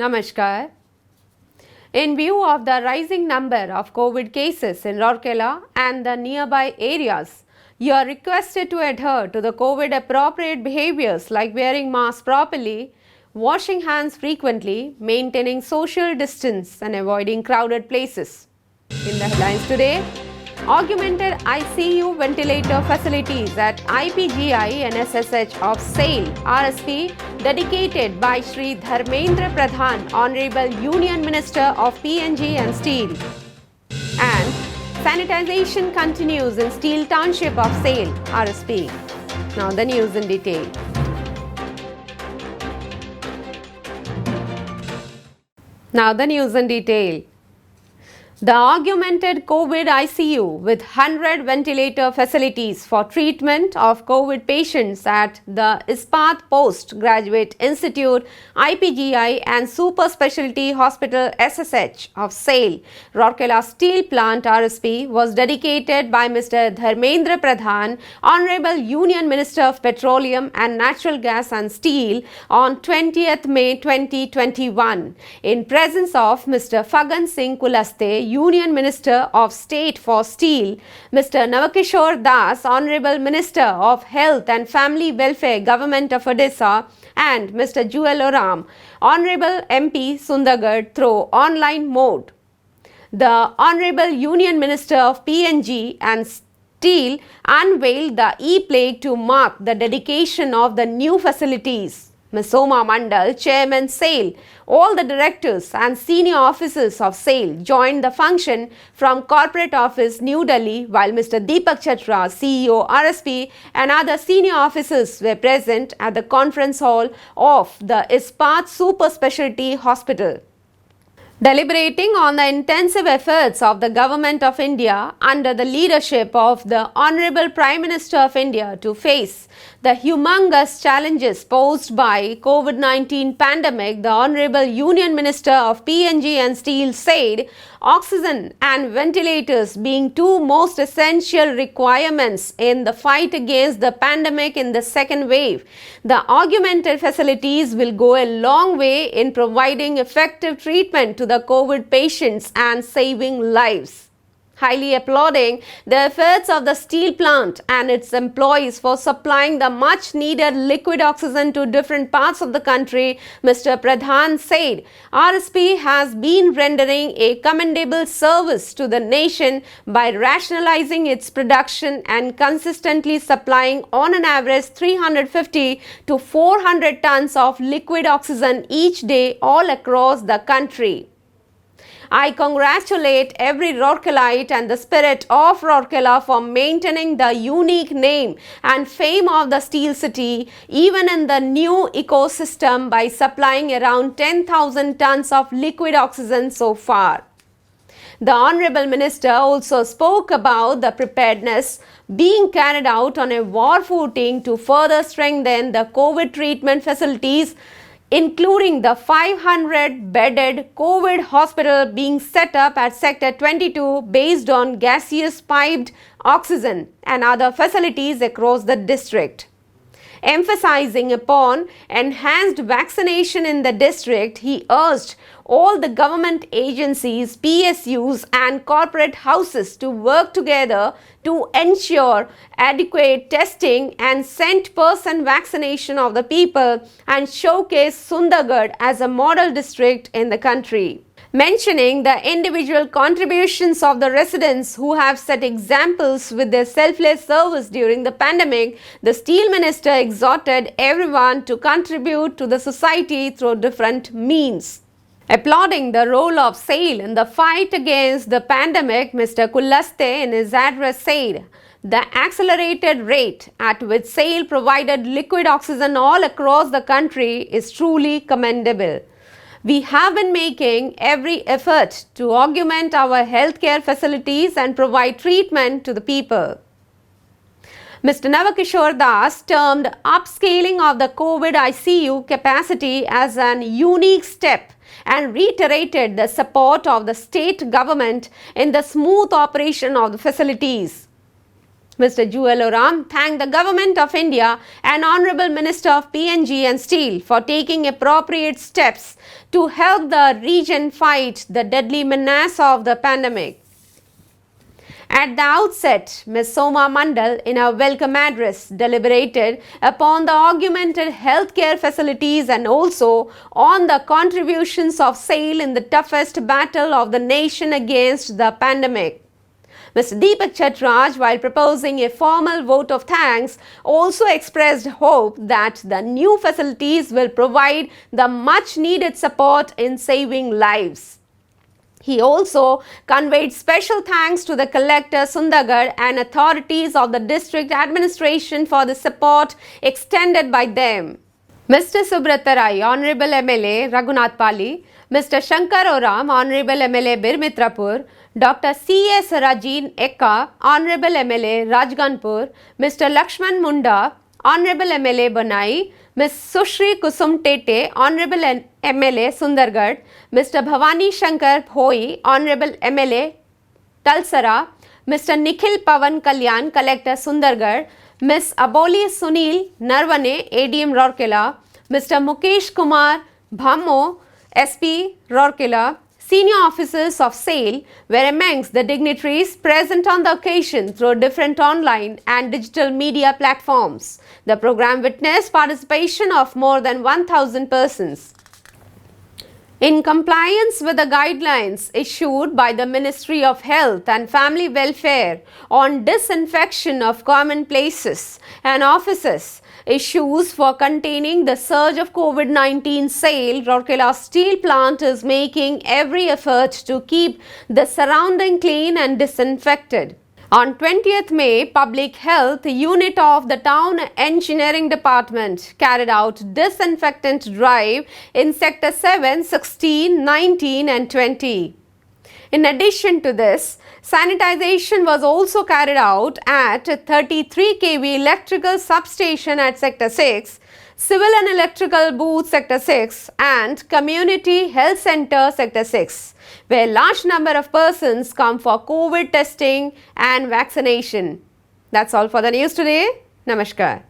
Namaskar. In view of the rising number of COVID cases in Rourkela and the nearby areas, you are requested to adhere to the COVID appropriate behaviors like wearing masks properly, washing hands frequently, maintaining social distance, and avoiding crowded places. In the headlines today, augmented ICU ventilator facilities at IPGI and SSH of SAIL RSP dedicated by Shri Dharmendra Pradhan, Honorable Union Minister of PNG and Steel. And sanitization continues in Steel Township of SAIL RSP. Now the news in detail. Now the news in detail. The augmented COVID ICU with 100 ventilator facilities for treatment of COVID patients at the Ispat Postgraduate Institute, IPGI and Super Specialty Hospital SSH of SAIL, Rourkela Steel Plant RSP was dedicated by Mr. Dharmendra Pradhan, Honorable Union Minister of Petroleum and Natural Gas and Steel on 20th May 2021 in presence of Mr. Fagan Singh Kulaste, Union Minister of State for Steel, Mr. Navakishore Das, Honorable Minister of Health and Family Welfare, Government of Odisha, and Mr. Jewel Oram, Honorable MP Sundargarh through online mode. The Honorable Union Minister of PNG and Steel unveiled the e-plaque to mark the dedication of the new facilities. Ms. Soma Mandal, Chairman SAIL, all the directors and senior officers of SAIL joined the function from Corporate Office, New Delhi, while Mr. Deepak Chatra, CEO RSP, and other senior officers were present at the conference hall of the Ispat Super Specialty Hospital. Deliberating on the intensive efforts of the Government of India under the leadership of the Honorable Prime Minister of India to face the humongous challenges posed by COVID-19 pandemic, the Honorable Union Minister of PNG and Steel said, oxygen and ventilators being two most essential requirements in the fight against the pandemic in the second wave, the augmented facilities will go a long way in providing effective treatment to the COVID patients and saving lives. Highly applauding the efforts of the steel plant and its employees for supplying the much needed liquid oxygen to different parts of the country, Mr. Pradhan said, RSP has been rendering a commendable service to the nation by rationalizing its production and consistently supplying on an average 350 to 400 tons of liquid oxygen each day all across the country. I congratulate every Rourkelite and the spirit of Rourkela for maintaining the unique name and fame of the steel city even in the new ecosystem by supplying around 10,000 tons of liquid oxygen so far. The Honorable Minister also spoke about the preparedness being carried out on a war footing to further strengthen the COVID treatment facilities, including the 500-bedded COVID hospital being set up at Sector 22 based on gaseous piped oxygen and other facilities across the district. Emphasizing upon enhanced vaccination in the district, he urged all the government agencies, PSUs and corporate houses to work together to ensure adequate testing and cent-person vaccination of the people and showcase Sundargarh as a model district in the country. Mentioning the individual contributions of the residents who have set examples with their selfless service during the pandemic, the Steel Minister exhorted everyone to contribute to the society through different means. Applauding the role of SAIL in the fight against the pandemic, Mr. Kulaste in his address said, the accelerated rate at which SAIL provided liquid oxygen all across the country is truly commendable. We have been making every effort to augment our healthcare facilities and provide treatment to the people. Mr. Navakishore Das termed upscaling of the COVID ICU capacity as an unique step and reiterated the support of the state government in the smooth operation of the facilities. Mr. Jewel Oram thanked the Government of India and Honorable Minister of PNG and Steel for taking appropriate steps to help the region fight the deadly menace of the pandemic. At the outset, Ms. Soma Mandal, in her welcome address, deliberated upon the augmented healthcare facilities and also on the contributions of SAIL in the toughest battle of the nation against the pandemic. Mr. Deepak Chatraj, while proposing a formal vote of thanks, also expressed hope that the new facilities will provide the much-needed support in saving lives. He also conveyed special thanks to the Collector Sundargarh and authorities of the district administration for the support extended by them. Mr. Subrata Rai, Honorable MLA Raghunath Pali, Mr. Shankar Oram, Honorable MLA Birmitrapur, Dr. C.S. Rajin Ekka, Honorable MLA Rajganpur, Mr. Lakshman Munda, Honorable MLA Banai, Ms. Sushri Kusum Tete, Honorable MLA Sundargarh, Mr. Bhavani Shankar Bhoi, Honorable MLA Talsara, Mr. Nikhil Pavan Kalyan, Collector Sundargarh, Ms. Aboli Sunil Narvane, ADM Rourkela, Mr. Mukesh Kumar Bhammo, SP Rourkela. Senior officers of SAIL were amongst the dignitaries present on the occasion through different online and digital media platforms. The program witnessed participation of more than 1,000 persons. In compliance with the guidelines issued by the Ministry of Health and Family Welfare on disinfection of common places and offices, issues for containing the surge of COVID-19, SAIL Rourkela Steel Plant is making every effort to keep the surrounding clean and disinfected. On 20th May, Public Health Unit of the Town Engineering Department carried out disinfectant drive in Sector 7, 16, 19 and 20. In addition to this, sanitization was also carried out at 33 kV electrical substation at Sector 6, Civil and Electrical Booth Sector 6 and Community Health Center Sector 6, where large number of persons come for COVID testing and vaccination. That's all for the news today. Namaskar.